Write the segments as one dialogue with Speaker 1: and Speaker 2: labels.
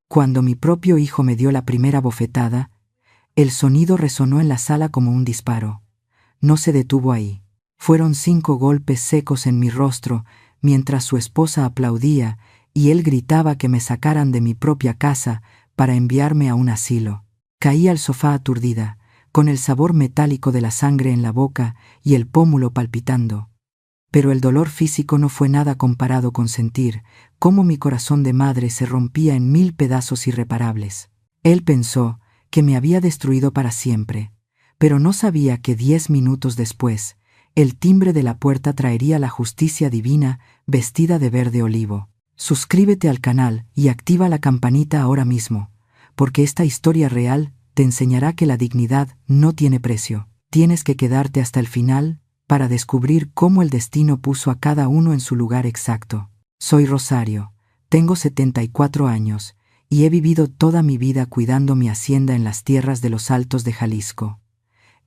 Speaker 1: Cuando mi propio hijo me dio la primera bofetada, el sonido resonó en la sala como un disparo. No se detuvo ahí. Fueron 5 golpes secos en mi rostro, mientras su esposa aplaudía y él gritaba que me sacaran de mi propia casa para enviarme a un asilo. Caí al sofá aturdida, con el sabor metálico de la sangre en la boca y el pómulo palpitando. Pero el dolor físico no fue nada comparado con sentir cómo mi corazón de madre se rompía en 1000 pedazos irreparables. Él pensó que me había destruido para siempre, pero no sabía que 10 minutos después, el timbre de la puerta traería la justicia divina vestida de verde olivo. Suscríbete al canal y activa la campanita ahora mismo, porque esta historia real te enseñará que la dignidad no tiene precio. Tienes que quedarte hasta el final para descubrir cómo el destino puso a cada uno en su lugar exacto. Soy Rosario, tengo 74 años y he vivido toda mi vida cuidando mi hacienda en las tierras de los Altos de Jalisco.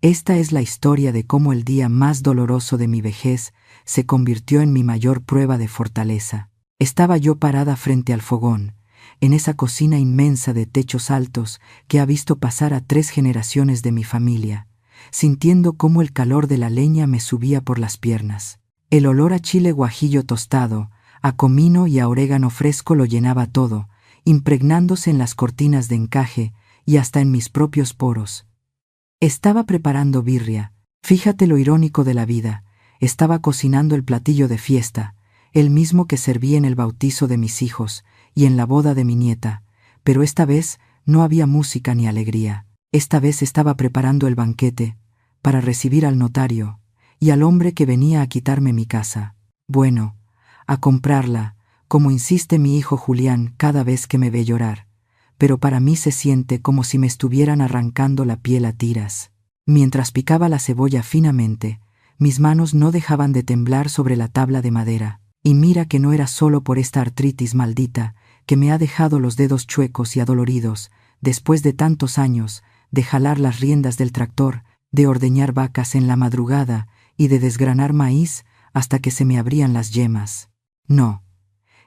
Speaker 1: Esta es la historia de cómo el día más doloroso de mi vejez se convirtió en mi mayor prueba de fortaleza. Estaba yo parada frente al fogón, en esa cocina inmensa de techos altos que ha visto pasar a 3 generaciones de mi familia, sintiendo cómo el calor de la leña me subía por las piernas. El olor a chile guajillo tostado, a comino y a orégano fresco lo llenaba todo, impregnándose en las cortinas de encaje y hasta en mis propios poros. Estaba preparando birria. Fíjate lo irónico de la vida. Estaba cocinando el platillo de fiesta, el mismo que serví en el bautizo de mis hijos y en la boda de mi nieta, pero esta vez no había música ni alegría. Esta vez estaba preparando el banquete para recibir al notario y al hombre que venía a quitarme mi casa. Bueno, a comprarla, como insiste mi hijo Julián cada vez que me ve llorar, pero para mí se siente como si me estuvieran arrancando la piel a tiras. Mientras picaba la cebolla finamente, mis manos no dejaban de temblar sobre la tabla de madera, y mira que no era solo por esta artritis maldita que me ha dejado los dedos chuecos y adoloridos, después de tantos años de jalar las riendas del tractor, de ordeñar vacas en la madrugada y de desgranar maíz hasta que se me abrían las yemas. No,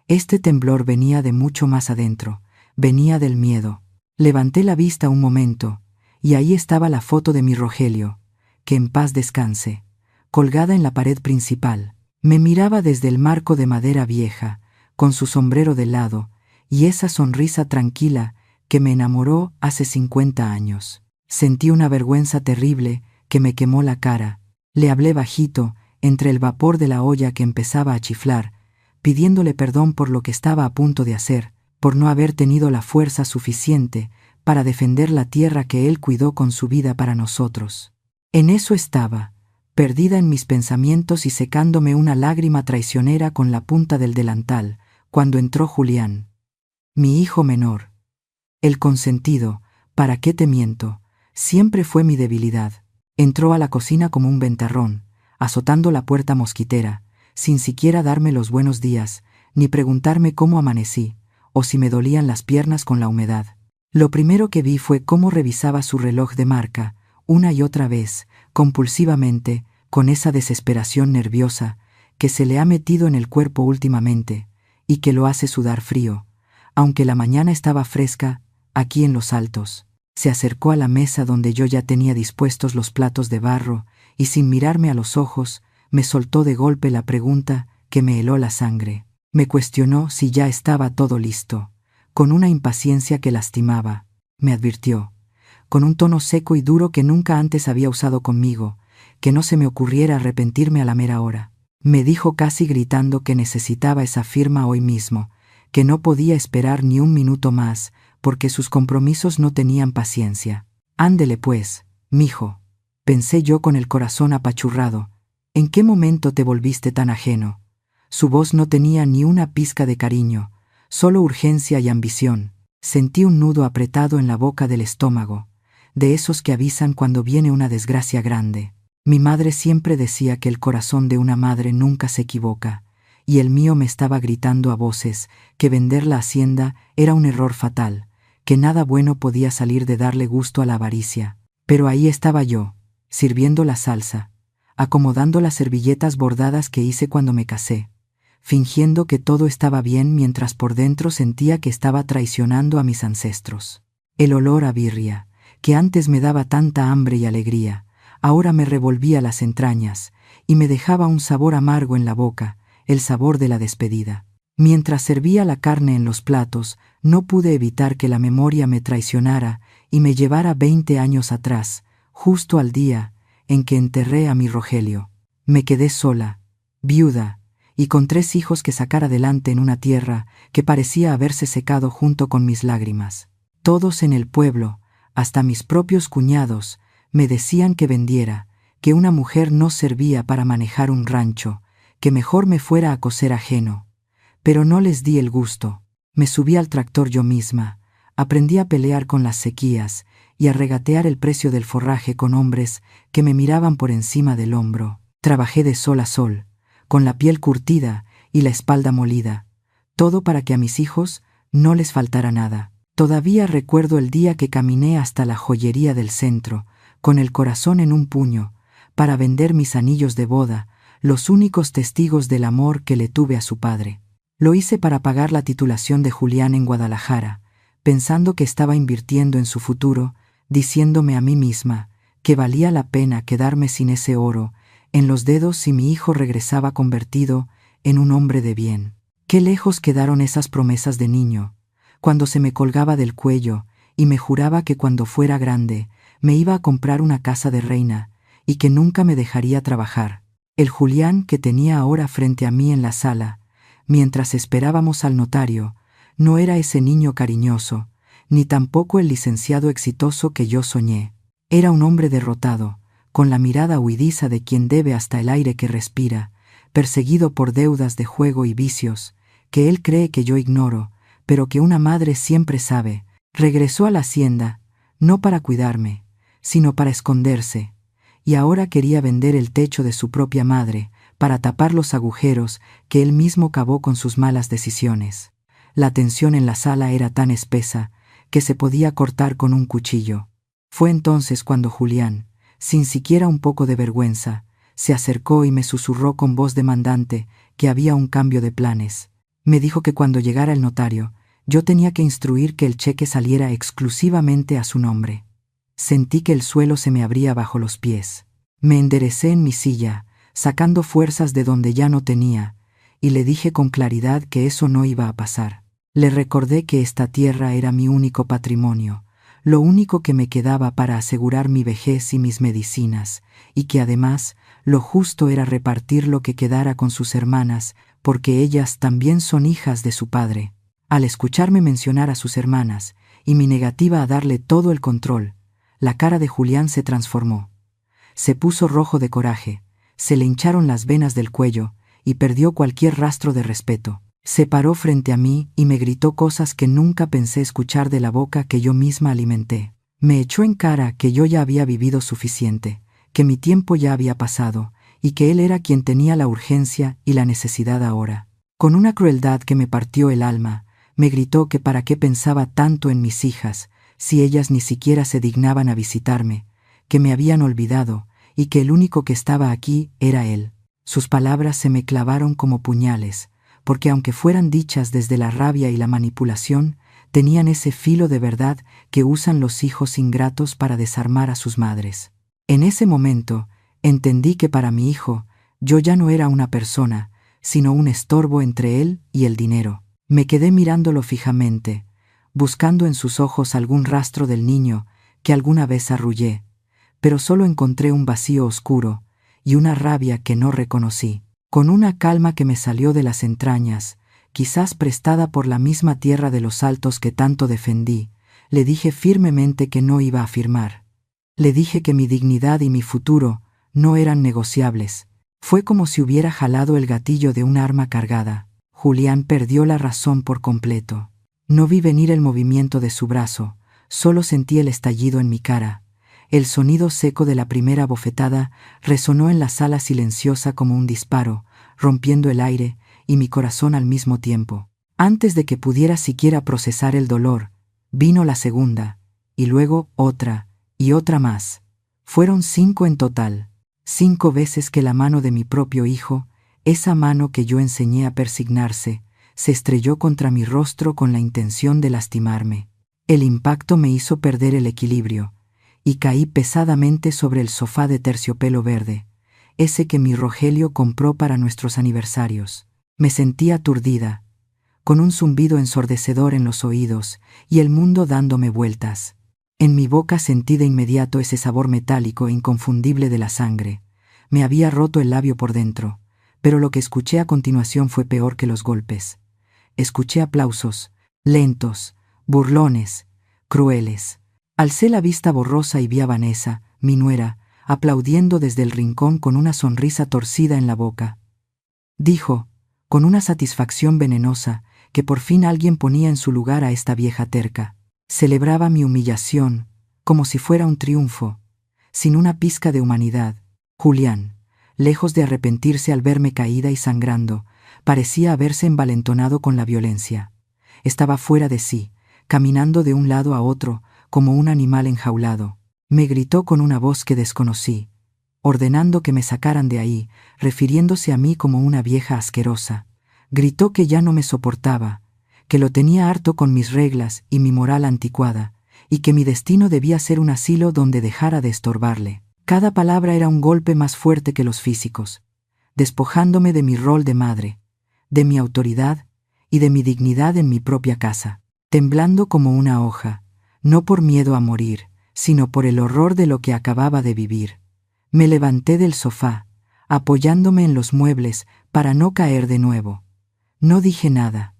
Speaker 1: este temblor venía de mucho más adentro, venía del miedo. Levanté la vista un momento, y ahí estaba la foto de mi Rogelio, que en paz descanse, colgada en la pared principal. Me miraba desde el marco de madera vieja, con su sombrero de lado, y esa sonrisa tranquila que me enamoró hace 50 años. Sentí una vergüenza terrible que me quemó la cara. Le hablé bajito, entre el vapor de la olla que empezaba a chiflar, pidiéndole perdón por lo que estaba a punto de hacer, por no haber tenido la fuerza suficiente para defender la tierra que él cuidó con su vida para nosotros. En eso estaba, perdida en mis pensamientos y secándome una lágrima traicionera con la punta del delantal, cuando entró Julián, mi hijo menor. El consentido, ¿para qué te miento? Siempre fue mi debilidad. Entró a la cocina como un ventarrón, azotando la puerta mosquitera, sin siquiera darme los buenos días, ni preguntarme cómo amanecí, o si me dolían las piernas con la humedad. Lo primero que vi fue cómo revisaba su reloj de marca, una y otra vez, compulsivamente, con esa desesperación nerviosa que se le ha metido en el cuerpo últimamente, y que lo hace sudar frío, aunque la mañana estaba fresca, aquí en Los Altos. Se acercó a la mesa donde yo ya tenía dispuestos los platos de barro, y sin mirarme a los ojos, me soltó de golpe la pregunta que me heló la sangre. Me cuestionó si ya estaba todo listo, con una impaciencia que lastimaba. Me advirtió, con un tono seco y duro que nunca antes había usado conmigo, que no se me ocurriera arrepentirme a la mera hora. Me dijo casi gritando que necesitaba esa firma hoy mismo, que no podía esperar ni un minuto más, porque sus compromisos no tenían paciencia. Ándele pues, mijo, pensé yo con el corazón apachurrado. ¿En qué momento te volviste tan ajeno? Su voz no tenía ni una pizca de cariño, solo urgencia y ambición. Sentí un nudo apretado en la boca del estómago, de esos que avisan cuando viene una desgracia grande. Mi madre siempre decía que el corazón de una madre nunca se equivoca, y el mío me estaba gritando a voces que vender la hacienda era un error fatal, que nada bueno podía salir de darle gusto a la avaricia. Pero ahí estaba yo, sirviendo la salsa, acomodando las servilletas bordadas que hice cuando me casé, fingiendo que todo estaba bien mientras por dentro sentía que estaba traicionando a mis ancestros. El olor a birria, que antes me daba tanta hambre y alegría, ahora me revolvía las entrañas y me dejaba un sabor amargo en la boca, el sabor de la despedida. Mientras servía la carne en los platos, no pude evitar que la memoria me traicionara y me llevara 20 años atrás, justo al día en que enterré a mi Rogelio. Me quedé sola, viuda, y con 3 hijos que sacar adelante en una tierra que parecía haberse secado junto con mis lágrimas. Todos en el pueblo, hasta mis propios cuñados, me decían que vendiera, que una mujer no servía para manejar un rancho, que mejor me fuera a coser ajeno. Pero no les di el gusto. Me subí al tractor yo misma, aprendí a pelear con las sequías y a regatear el precio del forraje con hombres que me miraban por encima del hombro. Trabajé de sol a sol, con la piel curtida y la espalda molida, todo para que a mis hijos no les faltara nada. Todavía recuerdo el día que caminé hasta la joyería del centro, con el corazón en un puño, para vender mis anillos de boda, los únicos testigos del amor que le tuve a su padre. Lo hice para pagar la titulación de Julián en Guadalajara, pensando que estaba invirtiendo en su futuro, diciéndome a mí misma que valía la pena quedarme sin ese oro en los dedos si mi hijo regresaba convertido en un hombre de bien. Qué lejos quedaron esas promesas de niño, cuando se me colgaba del cuello y me juraba que cuando fuera grande me iba a comprar una casa de reina y que nunca me dejaría trabajar. El Julián que tenía ahora frente a mí en la sala, mientras esperábamos al notario, no era ese niño cariñoso, ni tampoco el licenciado exitoso que yo soñé. Era un hombre derrotado, con la mirada huidiza de quien debe hasta el aire que respira, perseguido por deudas de juego y vicios, que él cree que yo ignoro, pero que una madre siempre sabe. Regresó a la hacienda, no para cuidarme, sino para esconderse, y ahora quería vender el techo de su propia madre, para tapar los agujeros que él mismo cavó con sus malas decisiones. La tensión en la sala era tan espesa que se podía cortar con un cuchillo. Fue entonces cuando Julián, sin siquiera un poco de vergüenza, se acercó y me susurró con voz demandante que había un cambio de planes. Me dijo que cuando llegara el notario, yo tenía que instruir que el cheque saliera exclusivamente a su nombre. Sentí que el suelo se me abría bajo los pies. Me enderecé en mi silla, sacando fuerzas de donde ya no tenía, y le dije con claridad que eso no iba a pasar. Le recordé que esta tierra era mi único patrimonio, lo único que me quedaba para asegurar mi vejez y mis medicinas, y que además lo justo era repartir lo que quedara con sus hermanas, porque ellas también son hijas de su padre. Al escucharme mencionar a sus hermanas, y mi negativa a darle todo el control, la cara de Julián se transformó. Se puso rojo de coraje, se le hincharon las venas del cuello y perdió cualquier rastro de respeto. Se paró frente a mí y me gritó cosas que nunca pensé escuchar de la boca que yo misma alimenté. Me echó en cara que yo ya había vivido suficiente, que mi tiempo ya había pasado y que él era quien tenía la urgencia y la necesidad ahora. Con una crueldad que me partió el alma, me gritó que para qué pensaba tanto en mis hijas, si ellas ni siquiera se dignaban a visitarme, que me habían olvidado y que el único que estaba aquí era él. Sus palabras se me clavaron como puñales, porque aunque fueran dichas desde la rabia y la manipulación, tenían ese filo de verdad que usan los hijos ingratos para desarmar a sus madres. En ese momento, entendí que para mi hijo, yo ya no era una persona, sino un estorbo entre él y el dinero. Me quedé mirándolo fijamente, buscando en sus ojos algún rastro del niño que alguna vez arrullé, pero solo encontré un vacío oscuro y una rabia que no reconocí. Con una calma que me salió de las entrañas, quizás prestada por la misma tierra de los Altos que tanto defendí, le dije firmemente que no iba a firmar. Le dije que mi dignidad y mi futuro no eran negociables. Fue como si hubiera jalado el gatillo de un arma cargada. Julián perdió la razón por completo. No vi venir el movimiento de su brazo, solo sentí el estallido en mi cara. El sonido seco de la primera bofetada resonó en la sala silenciosa como un disparo, rompiendo el aire y mi corazón al mismo tiempo. Antes de que pudiera siquiera procesar el dolor, vino la segunda, y luego otra, y otra más. Fueron 5 en total, 5 veces que la mano de mi propio hijo Esa mano que yo enseñé a persignarse se estrelló contra mi rostro con la intención de lastimarme. El impacto me hizo perder el equilibrio, y caí pesadamente sobre el sofá de terciopelo verde, ese que mi Rogelio compró para nuestros aniversarios. Me sentí aturdida, con un zumbido ensordecedor en los oídos y el mundo dándome vueltas. En mi boca sentí de inmediato ese sabor metálico e inconfundible de la sangre. Me había roto el labio por dentro, pero lo que escuché a continuación fue peor que los golpes. Escuché aplausos, lentos, burlones, crueles. Alcé la vista borrosa y vi a Vanessa, mi nuera, aplaudiendo desde el rincón con una sonrisa torcida en la boca. Dijo, con una satisfacción venenosa, que por fin alguien ponía en su lugar a esta vieja terca. Celebraba mi humillación, como si fuera un triunfo, sin una pizca de humanidad. Julián, lejos de arrepentirse al verme caída y sangrando, parecía haberse envalentonado con la violencia. Estaba fuera de sí, caminando de un lado a otro, como un animal enjaulado. Me gritó con una voz que desconocí, ordenando que me sacaran de ahí, refiriéndose a mí como una vieja asquerosa. Gritó que ya no me soportaba, que lo tenía harto con mis reglas y mi moral anticuada, y que mi destino debía ser un asilo donde dejara de estorbarle. Cada palabra era un golpe más fuerte que los físicos, despojándome de mi rol de madre, de mi autoridad y de mi dignidad en mi propia casa. Temblando como una hoja, no por miedo a morir, sino por el horror de lo que acababa de vivir, me levanté del sofá, apoyándome en los muebles para no caer de nuevo. No dije nada.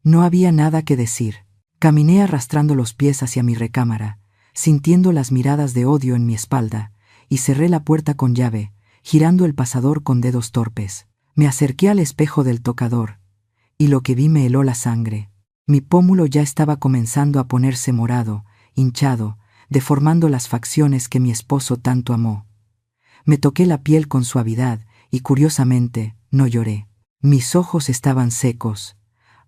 Speaker 1: No había nada que decir. Caminé arrastrando los pies hacia mi recámara, sintiendo las miradas de odio en mi espalda, y cerré la puerta con llave, girando el pasador con dedos torpes. Me acerqué al espejo del tocador, y lo que vi me heló la sangre. Mi pómulo ya estaba comenzando a ponerse morado, hinchado, deformando las facciones que mi esposo tanto amó. Me toqué la piel con suavidad y, curiosamente, no lloré. Mis ojos estaban secos,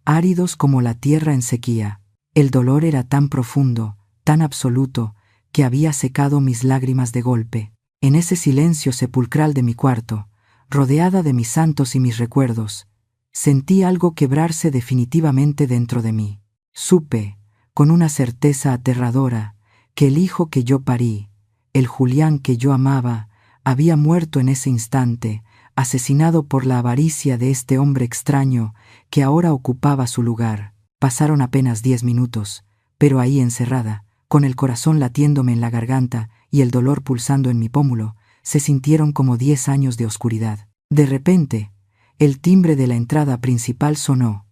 Speaker 1: áridos como la tierra en sequía. El dolor era tan profundo, tan absoluto, que había secado mis lágrimas de golpe. En ese silencio sepulcral de mi cuarto, rodeada de mis santos y mis recuerdos, sentí algo quebrarse definitivamente dentro de mí. Supe, con una certeza aterradora, que el hijo que yo parí, el Julián que yo amaba, había muerto en ese instante, asesinado por la avaricia de este hombre extraño que ahora ocupaba su lugar. Pasaron apenas 10 minutos, pero ahí encerrada, con el corazón latiéndome en la garganta y el dolor pulsando en mi pómulo, se sintieron como 10 años de oscuridad. De repente, el timbre de la entrada principal sonó,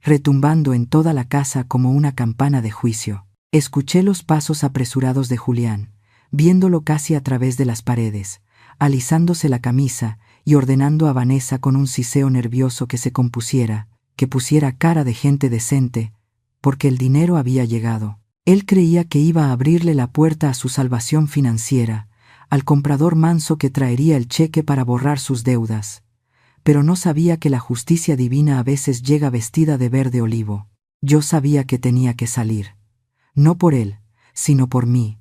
Speaker 1: retumbando en toda la casa como una campana de juicio. Escuché los pasos apresurados de Julián, viéndolo casi a través de las paredes, alisándose la camisa y ordenando a Vanessa con un siseo nervioso que se compusiera, que pusiera cara de gente decente, porque el dinero había llegado. Él creía que iba a abrirle la puerta a su salvación financiera, al comprador manso que traería el cheque para borrar sus deudas, pero no sabía que la justicia divina a veces llega vestida de verde olivo. Yo sabía que tenía que salir, no por él, sino por mí,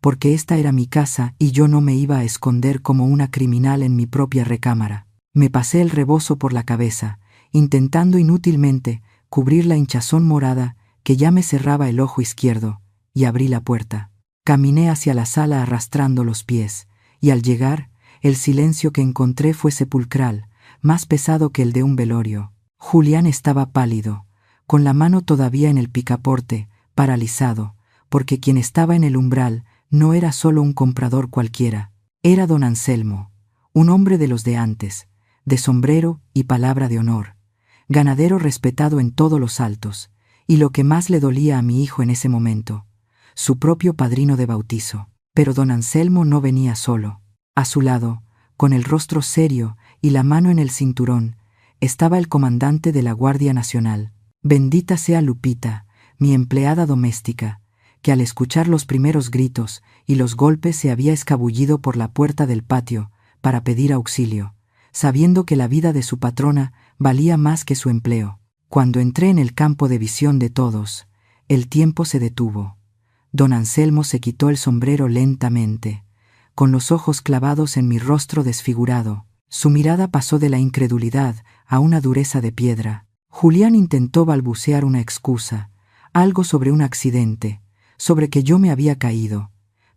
Speaker 1: porque esta era mi casa y yo no me iba a esconder como una criminal en mi propia recámara. Me pasé el rebozo por la cabeza, intentando inútilmente cubrir la hinchazón morada que ya me cerraba el ojo izquierdo, y abrí la puerta. Caminé hacia la sala arrastrando los pies, y al llegar, el silencio que encontré fue sepulcral, más pesado que el de un velorio. Julián estaba pálido, con la mano todavía en el picaporte, paralizado, porque quien estaba en el umbral no era solo un comprador cualquiera, era don Anselmo, un hombre de los de antes, de sombrero y palabra de honor, ganadero respetado en todos los altos, y lo que más le dolía a mi hijo en ese momento, su propio padrino de bautizo. Pero don Anselmo no venía solo. A su lado, con el rostro serio y la mano en el cinturón, estaba el comandante de la Guardia Nacional. Bendita sea Lupita, mi empleada doméstica, que al escuchar los primeros gritos y los golpes se había escabullido por la puerta del patio para pedir auxilio, sabiendo que la vida de su patrona valía más que su empleo. Cuando entré en el campo de visión de todos, el tiempo se detuvo. Don Anselmo se quitó el sombrero lentamente, con los ojos clavados en mi rostro desfigurado, Su mirada pasó de la incredulidad a una dureza de piedra. Julián intentó balbucear una excusa, algo sobre un accidente, sobre que yo me había caído,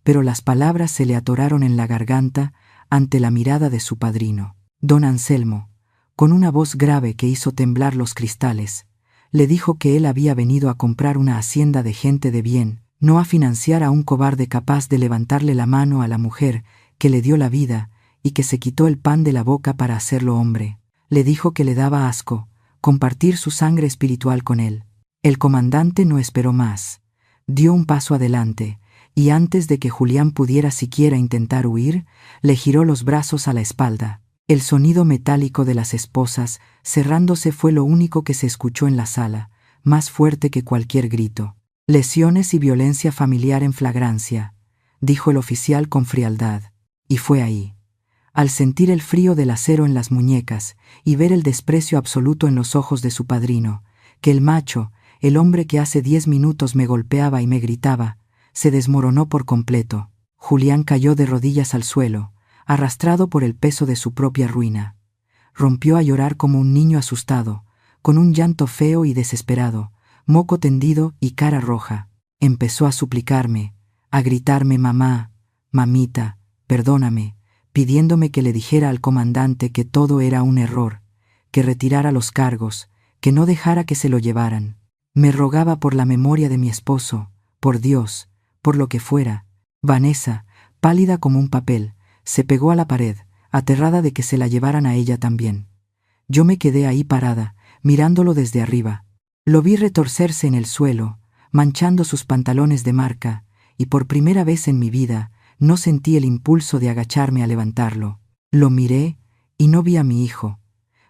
Speaker 1: pero las palabras se le atoraron en la garganta ante la mirada de su padrino. Don Anselmo, con una voz grave que hizo temblar los cristales, le dijo que él había venido a comprar una hacienda de gente de bien, no a financiar a un cobarde capaz de levantarle la mano a la mujer que le dio la vida y que se quitó el pan de la boca para hacerlo hombre. Le dijo que le daba asco compartir su sangre espiritual con él. El comandante no esperó más. Dio un paso adelante, y antes de que Julián pudiera siquiera intentar huir, le giró los brazos a la espalda. El sonido metálico de las esposas cerrándose fue lo único que se escuchó en la sala, más fuerte que cualquier grito. «Lesiones y violencia familiar en flagrancia», dijo el oficial con frialdad. Y fue ahí, al sentir el frío del acero en las muñecas y ver el desprecio absoluto en los ojos de su padrino, que el macho, el hombre que hace 10 minutos me golpeaba y me gritaba, se desmoronó por completo. Julián cayó de rodillas al suelo, arrastrado por el peso de su propia ruina. Rompió a llorar como un niño asustado, con un llanto feo y desesperado, moco tendido y cara roja. Empezó a suplicarme, a gritarme mamá, mamita, perdóname, pidiéndome que le dijera al comandante que todo era un error, que retirara los cargos, que no dejara que se lo llevaran. Me rogaba por la memoria de mi esposo, por Dios, por lo que fuera. Vanessa, pálida como un papel, se pegó a la pared, aterrada de que se la llevaran a ella también. Yo me quedé ahí parada, mirándolo desde arriba. Lo vi retorcerse en el suelo, manchando sus pantalones de marca, y por primera vez en mi vida no sentí el impulso de agacharme a levantarlo. Lo miré y no vi a mi hijo.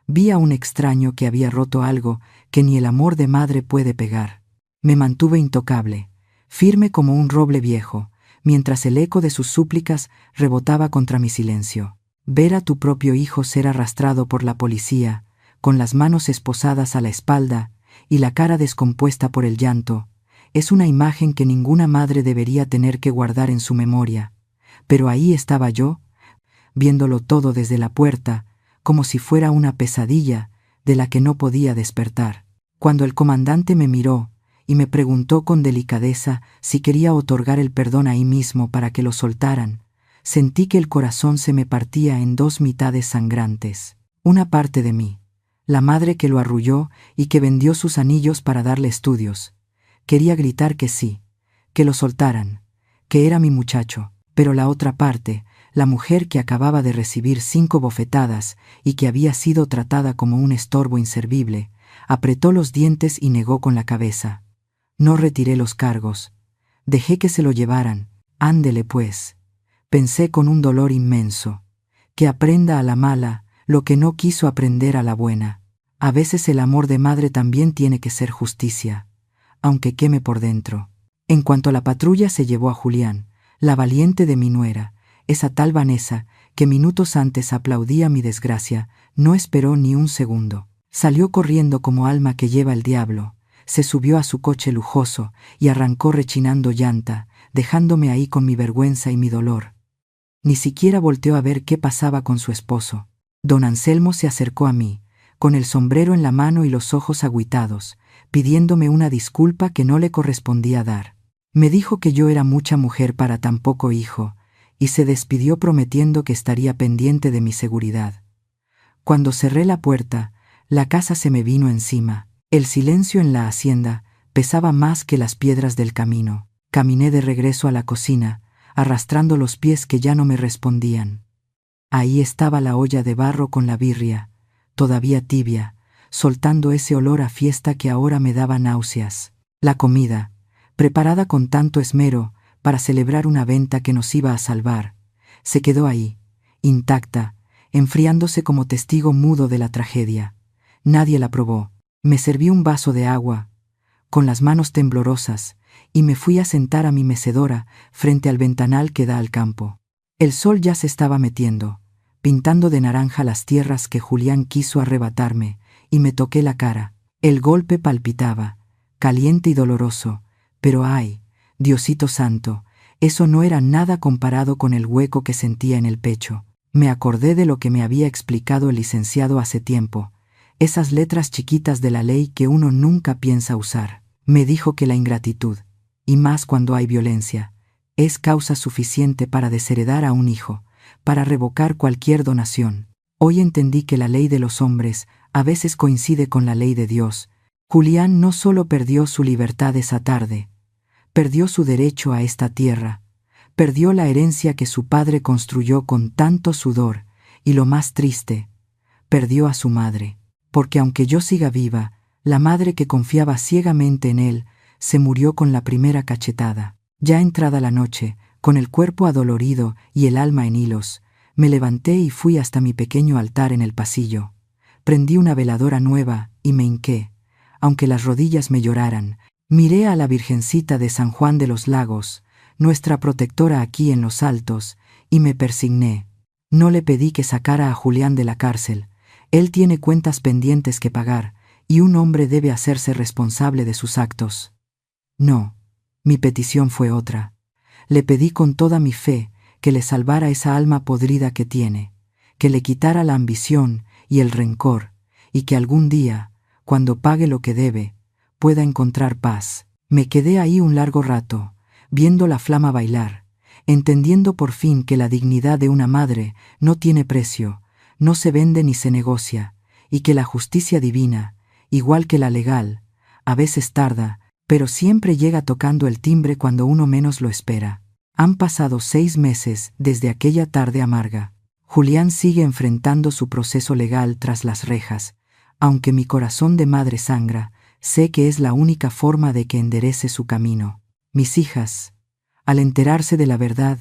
Speaker 1: Vi a un extraño que había roto algo que ni el amor de madre puede pegar. Me mantuve intocable, firme como un roble viejo, mientras el eco de sus súplicas rebotaba contra mi silencio. Ver a tu propio hijo ser arrastrado por la policía, con las manos esposadas a la espalda y la cara descompuesta por el llanto, es una imagen que ninguna madre debería tener que guardar en su memoria. Pero ahí estaba yo, viéndolo todo desde la puerta, como si fuera una pesadilla de la que no podía despertar. Cuando el comandante me miró y me preguntó con delicadeza si quería otorgar el perdón ahí mismo para que lo soltaran, sentí que el corazón se me partía en 2 mitades sangrantes. Una parte de mí, la madre que lo arrulló y que vendió sus anillos para darle estudios, quería gritar que sí, que lo soltaran, que era mi muchacho. Pero la otra parte, la mujer que acababa de recibir 5 bofetadas y que había sido tratada como un estorbo inservible, apretó los dientes y negó con la cabeza. No retiré los cargos. Dejé que se lo llevaran. Ándele pues. Pensé con un dolor inmenso. Que aprenda a la mala lo que no quiso aprender a la buena. A veces el amor de madre también tiene que ser justicia, aunque queme por dentro. En cuanto la patrulla se llevó a Julián, la valiente de mi nuera, esa tal Vanessa, que minutos antes aplaudía mi desgracia, no esperó ni un segundo. Salió corriendo como alma que lleva el diablo, se subió a su coche lujoso y arrancó rechinando llanta, dejándome ahí con mi vergüenza y mi dolor. Ni siquiera volteó a ver qué pasaba con su esposo. Don Anselmo se acercó a mí, con el sombrero en la mano y los ojos agüitados, pidiéndome una disculpa que no le correspondía dar. Me dijo que yo era mucha mujer para tan poco hijo, y se despidió prometiendo que estaría pendiente de mi seguridad. Cuando cerré la puerta, la casa se me vino encima. El silencio en la hacienda pesaba más que las piedras del camino. Caminé de regreso a la cocina, arrastrando los pies que ya no me respondían. Ahí estaba la olla de barro con la birria, todavía tibia, soltando ese olor a fiesta que ahora me daba náuseas. La comida, preparada con tanto esmero para celebrar una venta que nos iba a salvar, se quedó ahí, intacta, enfriándose como testigo mudo de la tragedia. Nadie la probó. Me serví un vaso de agua, con las manos temblorosas, y me fui a sentar a mi mecedora frente al ventanal que da al campo. El sol ya se estaba metiendo, pintando de naranja las tierras que Julián quiso arrebatarme, y me toqué la cara. El golpe palpitaba, caliente y doloroso, pero ¡ay, Diosito santo! Eso no era nada comparado con el hueco que sentía en el pecho. Me acordé de lo que me había explicado el licenciado hace tiempo, esas letras chiquitas de la ley que uno nunca piensa usar. Me dijo que la ingratitud, y más cuando hay violencia, es causa suficiente para desheredar a un hijo, para revocar cualquier donación. Hoy entendí que la ley de los hombres a veces coincide con la ley de Dios. Julián no solo perdió su libertad esa tarde, perdió su derecho a esta tierra, perdió la herencia que su padre construyó con tanto sudor, y lo más triste, perdió a su madre. Porque aunque yo siga viva, la madre que confiaba ciegamente en él se murió con la primera cachetada. Ya entrada la noche, con el cuerpo adolorido y el alma en hilos, me levanté y fui hasta mi pequeño altar en el pasillo. Prendí una veladora nueva y me hinqué. Aunque las rodillas me lloraran, miré a la Virgencita de San Juan de los Lagos, nuestra protectora aquí en los Altos, y me persigné. No le pedí que sacara a Julián de la cárcel. Él tiene cuentas pendientes que pagar, y un hombre debe hacerse responsable de sus actos. No, mi petición fue otra. Le pedí con toda mi fe que le salvara esa alma podrida que tiene, que le quitara la ambición y el rencor, y que algún día, cuando pague lo que debe, pueda encontrar paz. Me quedé ahí un largo rato, viendo la flama bailar, entendiendo por fin que la dignidad de una madre no tiene precio, no se vende ni se negocia, y que la justicia divina, igual que la legal, a veces tarda, pero siempre llega tocando el timbre cuando uno menos lo espera. Han pasado 6 meses desde aquella tarde amarga. Julián sigue enfrentando su proceso legal tras las rejas. Aunque mi corazón de madre sangra, sé que es la única forma de que enderece su camino. Mis hijas, al enterarse de la verdad,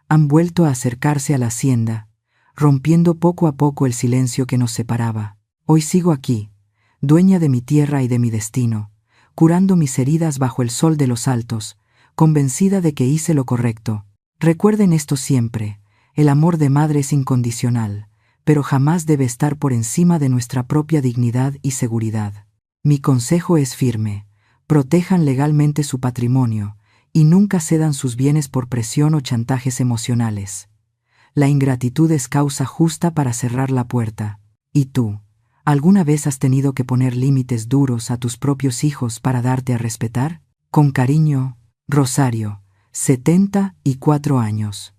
Speaker 1: han vuelto a acercarse a la hacienda, rompiendo poco a poco el silencio que nos separaba. Hoy sigo aquí, dueña de mi tierra y de mi destino, curando mis heridas bajo el sol de los Altos, convencida de que hice lo correcto. Recuerden esto siempre, el amor de madre es incondicional, pero jamás debe estar por encima de nuestra propia dignidad y seguridad. Mi consejo es firme: protejan legalmente su patrimonio y nunca cedan sus bienes por presión o chantajes emocionales. La ingratitud es causa justa para cerrar la puerta. ¿Y tú? ¿Alguna vez has tenido que poner límites duros a tus propios hijos para darte a respetar? Con cariño, Rosario, 74 años.